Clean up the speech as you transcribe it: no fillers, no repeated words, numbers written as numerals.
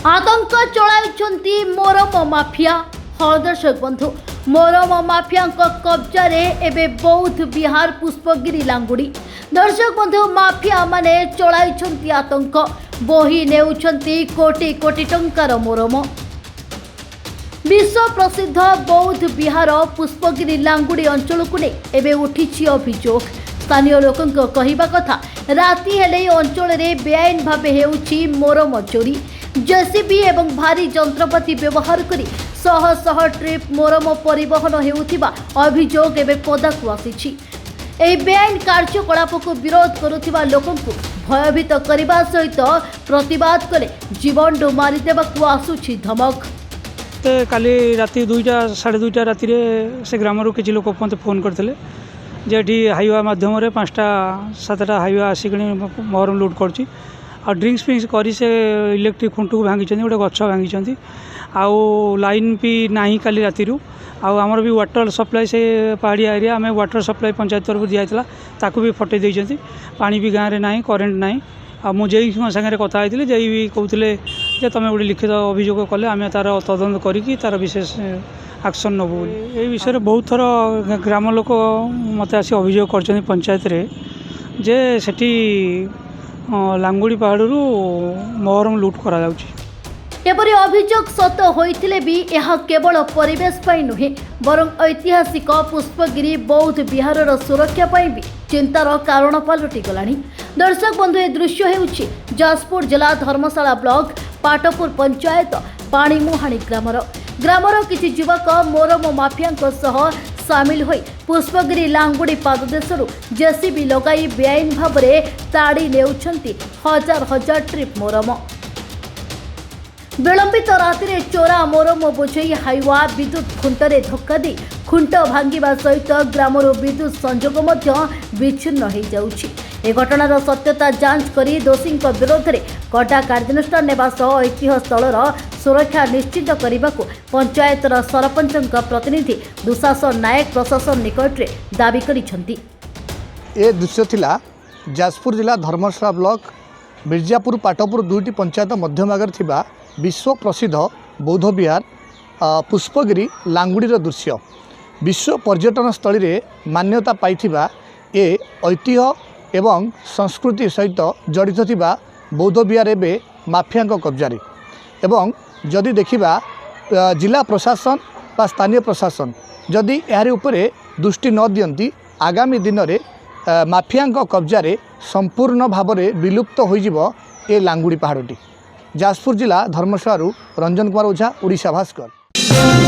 आतंक चलाइछन्ति मोरम माफिया। हाँ दर्शक बंधु, मोरम माफिया कब्जा एबे बौद्ध बिहार पुष्पगिरी लांगुड़ी। दर्शक बंधु, माफिया माने चलाइछन्ति आतंक, बोही नेउछन्ति कोटी कोटी टंकार मोरम। विश्व प्रसिद्ध बौद्ध बिहार पुष्पगिरी लांगुड़ी अंचल को नहीं एबे उठी अभियोग। स्थानीय लोकों कहवा कथा, राति हेले अंचल में बेआईन भाव हेउछि मोरम चोरी। जेसीबी एवं भारी जंत्रपाति व्यवहार करी शह शह ट्रिप मोरम परिवहन हेउथिबा अभियोग एबे पदाकु आसिछि। एही बेआईन कार्यकलाप को विरोध करुथिबा लोकों को भयभीत करने सहित प्रतिवाद कले जीवन मारिदेवाकु आसुछि धमक। काली राति 2टा 2:30 राति से ग्रामर किसी लोक मत फोन करते जेठी हाइवा मध्यम 5टा 7टा हाइवा आसिक मोहरम लुट कर ड्रिंक्स फिंक्स कर से इलेक्ट्रिक खुंट को भांगी गोटे गछ भांगी आउ लाइन भी नहीं काली राति आमर भी वाटर सप्लाई से पहाड़िया एरिया आम वाटर सप्लाई पंचायत तरफ दिखाई ताकू भी फटे देती पानी भी गाँव में ना करेन्ट ना आ मुझे सागर कथा होती जे भी कहते जे तुम गोटे लिखित अभियोग कले आम तार तदंत करी तार विशेष एक्शन नबू। ये विषय बहुत थर ग्राम लोक मत आसी अभियोग कर पंचायत रे जे सेठी लांगुड़ी पहाड़ू मोहरम लुट करा जाउछि। एपरी अभियोग सत होइथिले भी यह केवल परिवेश पाई नुहे बरं ऐतिहासिक पुष्पगिरी बौद्ध बिहार सुरक्षा पाई भी चिंतार कारण पलटि गलानी। दर्शक बंधु, ए दृश्य हेउछि जाजपुर जिला धर्मशाला ब्लॉक पाटपुर पंचायत पाणीमुहाणी ग्रामर किछि युवक मोरम माफिया सामिल होई पुष्पगिरी लांगुड़ी पाददेशरू जेसीबी लगाई बेआईन भाव ताड़ी नेउछन्ति हजार हजार ट्रिप मोरम। विलंबित राति चोरा मोरम बोझई हाइवा विद्युत खुंटरे धक्का दी खुंट भांगिबा सहित ग्रामर विद्युत संजोग विच्छिन्न हो जाउछि। ए घटनार सत्यता जांच करी दोषी विरोध में कड़ा कार्यानुष्ठान नेबा सह ऐतिह्य स्थलर सुरक्षा निश्चित करने को पंचायतर सरपंच प्रतिनिधि दुशासन नायक प्रशासन निकट में दाबी करिसेंति। ए दृश्य थिला जाजपुर जिला धर्मशाला ब्लॉक मिर्जापुर पाटपुर 2टी पंचायत मध्यभाग थिबा विश्व प्रसिद्ध बौद्ध बिहार पुष्पगिरी लांगुड़ी दृश्य। विश्व पर्यटन स्थली रे मान्यता पाइथिबा ए ऐतिह्य एवं संस्कृति सहित जड़ित थिबा बौद्ध बिहार एबे माफिया कब्जारे एवं जदि देखिबा जिला प्रशासन बा स्थानीय प्रशासन जदि यार उपरे दृष्टि न दियंती आगामी दिन में माफिया कब्जारे संपूर्ण भाव में विलुप्त हो ए लांगुड़ी पहाड़टी। जाजपुर जिला धर्मशाला रंजन कुमार ओझा, ओडिशा भास्कर।